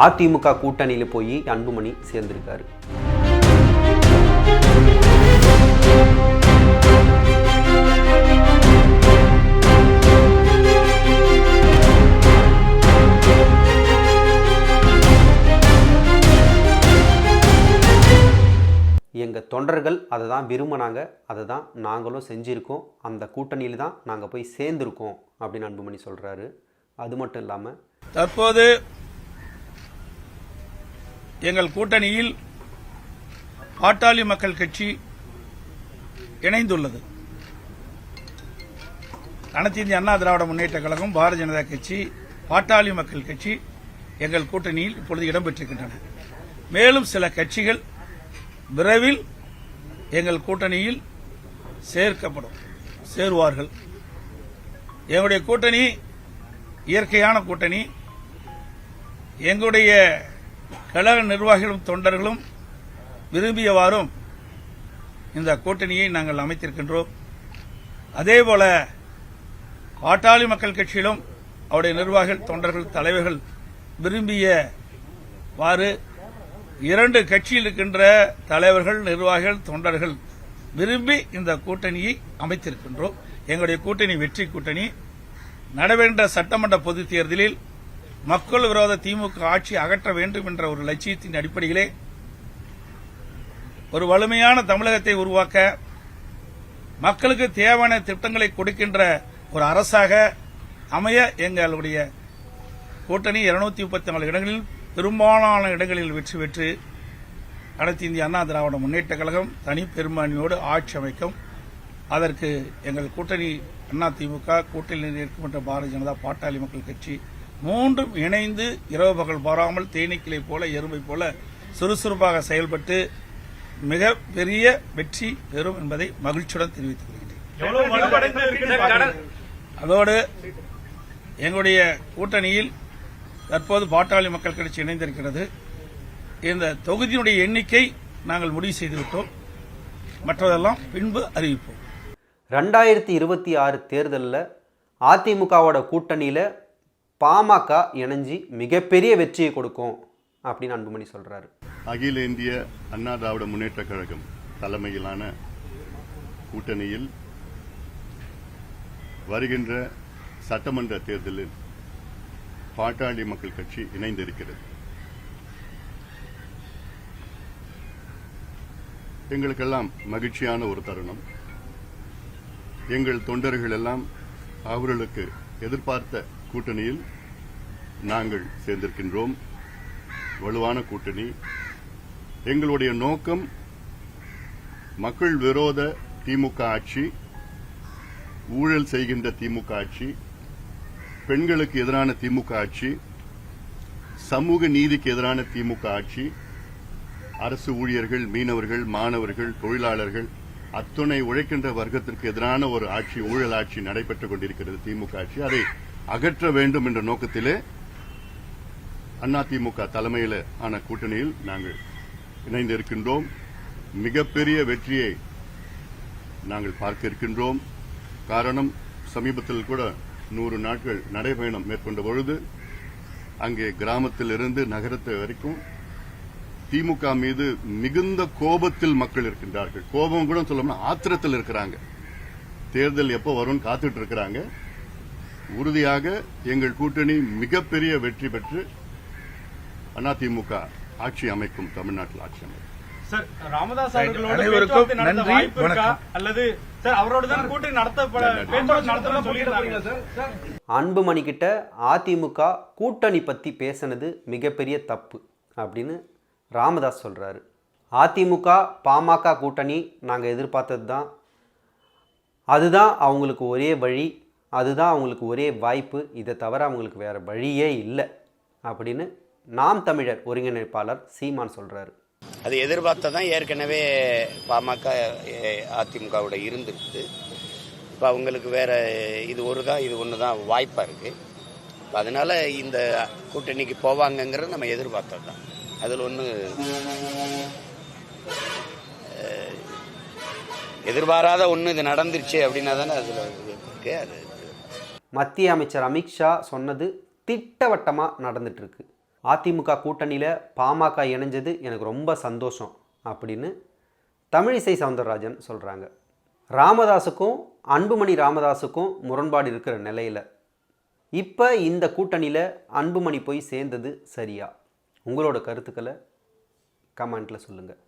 அதிமுக கூட்டணியில் போய் அன்புமணி சேர்ந்திருக்காரு. எங்கள் தொண்டர்கள் அதை தான் விரும்பினாங்க, அதை தான் நாங்களும் செஞ்சுருக்கோம், அந்த கூட்டணியில் தான் நாங்கள் போய் சேர்ந்துருக்கோம் அப்படின்னு அன்புமணி சொல்கிறாரு. அது மட்டும் இல்லாமல் தற்போது எங்கள் கூட்டணியில் பாட்டாளி மக்கள் கட்சி இணைந்துள்ளது. அனைத்து இந்திய அண்ணா திராவிட முன்னேற்ற கழகம், பாரதிய ஜனதா கட்சி, பாட்டாளி மக்கள் கட்சி எங்கள் கூட்டணியில் இப்பொழுது இடம்பெற்றிருக்கின்றன. மேலும் சில கட்சிகள் விரைவில் எங்கள் கூட்டணியில் சேருவார்கள். எங்களுடைய கூட்டணி இயற்கையான கூட்டணி. எங்களுடைய கழக நிர்வாகிகளும் தொண்டர்களும் விரும்பியவாறும் இந்த கூட்டணியை நாங்கள் அமைத்திருக்கின்றோம். அதேபோல பாட்டாளி மக்கள் கட்சியிலும் அவருடைய நிர்வாகிகள், தொண்டர்கள், தலைவர்கள் விரும்பியவாறு 2 கட்சியில் இருக்கின்ற தலைவர்கள், நிர்வாகிகள், தொண்டர்கள் விரும்பி இந்த கூட்டணியை அமைத்திருக்கின்றோம். எங்களுடைய கூட்டணி வெற்றி கூட்டணி. நடைபெற்ற சட்டமன்ற பொதுத் தேர்தலில் மக்கள் விரோத திமுக ஆட்சி அகற்ற வேண்டும் என்ற ஒரு லட்சியத்தின் அடிப்படையிலே ஒரு வலிமையான தமிழகத்தை உருவாக்க, மக்களுக்கு தேவையான திட்டங்களை கொடுக்கின்ற ஒரு அரசாக அமைய எங்களுடைய கூட்டணி 234 இடங்களில் பெரும்பாலான இடங்களில் வெற்றி பெற்று அனைத்து இந்திய அண்ணா திராவிட முன்னேற்ற கழகம் தனி பெரும்பான்மையோடு ஆட்சி அமைக்கும். அதற்கு எங்கள் கூட்டணி அதிமுக, கூட்டணியில் இருக்கின்ற பாரதிய ஜனதா, பாட்டாளி மக்கள் கட்சி மூன்றும் இணைந்து இரவு பகல் பாராமல் தேனீக்களை போல, எறும்பை போல சுறுசுறுப்பாக செயல்பட்டு மிக பெரிய வெற்றி பெறும் என்பதை மகிழ்ச்சியுடன் தெரிவித்துக் கொள்கிறேன். அதோடு எங்களுடைய கூட்டணியில் தற்போது பாட்டாளி மக்கள் கட்சி இணைந்திருக்கிறது. இந்த தொகுதியினுடைய எண்ணிக்கை நாங்கள் முடிவு செய்துவிட்டோம். மற்றதெல்லாம் பின்பு அறிவிப்போம். 2026 தேர்தலில் அதிமுகவோட கூட்டணியில் பாமக இணைஞ்சி மிகப்பெரிய வெற்றியை கொடுக்கும் அப்படின்னு அன்புமணி சொல்றாரு. அகில இந்திய அண்ணா திராவிட முன்னேற்ற கழகம் தலைமையிலான கூட்டணியில் வருகின்ற சட்டமன்ற தேர்தலில் பாட்டாளி மக்கள் கட்சி இணைந்திருக்கிறது. எங்களுக்கெல்லாம் மகிழ்ச்சியான ஒரு தருணம். எங்கள் தொண்டர்கள் எல்லாம் அவர்களுக்கு எதிர்பார்த்த கூட்டணியில் நாங்கள் சேர்ந்திருக்கின்றோம். வலுவான கூட்டணி. எங்களுடைய நோக்கம் மக்கள் விரோத திமுக ஆட்சி, ஊழல் செய்கின்ற திமுக ஆட்சி, பெண்களுக்கு எதிரான திமுக ஆட்சி, சமூக நீதிக்கு எதிரான திமுக ஆட்சி, அரசு ஊழியர்கள், மீனவர்கள், மாணவர்கள், தொழிலாளர்கள், அத்துணை உழைக்கின்ற வர்க்கத்திற்கு எதிரான ஒரு ஆட்சி, ஊழல் ஆட்சி நடைபெற்றுக் கொண்டிருக்கிறது திமுக ஆட்சி. அதை அகற்ற வேண்டும் என்ற நோக்கத்திலே அதிமுக தலைமையில் ஆன கூட்டணியில் நாங்கள் இணைந்திருக்கின்றோம். மிகப்பெரிய வெற்றியை நாங்கள் பார்க்க இருக்கின்றோம். காரணம், சமீபத்தில் கூட 100 நாட்கள் நடைபயணம் மேற்கொண்ட பொழுது அங்கே கிராமத்தில் இருந்து நகரத்தை வரைக்கும் திமுக மீது மிகுந்த கோபத்தில் மக்கள் இருக்கின்றார்கள். கோபம் கூட சொல்லணும்னா ஆத்திரத்தில் இருக்கிறாங்க. தேர்தல் எப்போ வரும்னு காத்துட்டு இருக்கிறாங்க. உறுதியாக எங்கள் கூட்டணி மிகப்பெரிய வெற்றி பெற்று அதிமுக ஆட்சி அமைக்கும், தமிழ்நாட்டில் ஆட்சி அமைக்கும். சார், ராமதாஸ் அவர்களோட நன்றி, வணக்கம். அல்லது சார் அவரோட தான் கூட்டணி நடத்தணும் சொல்லியிருக்காங்க சார். அன்புமணி கிட்ட அதிமுக கூட்டணி பற்றி பேசினது மிகப்பெரிய தப்பு அப்படின்னு ராமதாஸ் சொல்கிறாரு. அதிமுக பாமக கூட்டணி நாங்கள் எதிர்பார்த்தது தான். அதுதான் அவங்களுக்கு ஒரே வழி, அதுதான் அவங்களுக்கு ஒரே வாய்ப்பு. இதை தவிர அவங்களுக்கு வேறு வழியே இல்லை அப்படின்னு நாம் தமிழர் ஒருங்கிணைப்பாளர் சீமான் சொல்கிறாரு. அது எதிர்பார்த்ததான் ஏற்கனவே பாமக அதிமுகவோட இருந்துருக்குது. இப்போ அவங்களுக்கு வேற இது ஒன்று தான் வாய்ப்பாக இருக்குது. அதனால இந்த கூட்டணிக்கு போவாங்கங்கிறது நம்ம எதிர்பார்த்தது தான். அதில் ஒன்று எதிர்பாராத ஒன்று இது நடந்துருச்சு அப்படின்னா தானே அதில் இருக்கு. அது மத்திய அமைச்சர் அமித்ஷா சொன்னது திட்டவட்டமாக நடந்துட்டுருக்கு. அதிமுக கூட்டணியில் பாமக இணைஞ்சது எனக்கு ரொம்ப சந்தோஷம் அப்படின்னு தமிழிசை சவுந்தரராஜன் சொல்கிறாங்க. ராமதாஸுக்கும் அன்புமணி ராமதாஸுக்கும் முரண்பாடு இருக்கிற நிலையில் இப்போ இந்த கூட்டணியில் அன்புமணி போய் சேர்ந்தது சரியா? உங்களோட கருத்துக்களை கமெண்ட்டில் சொல்லுங்கள்.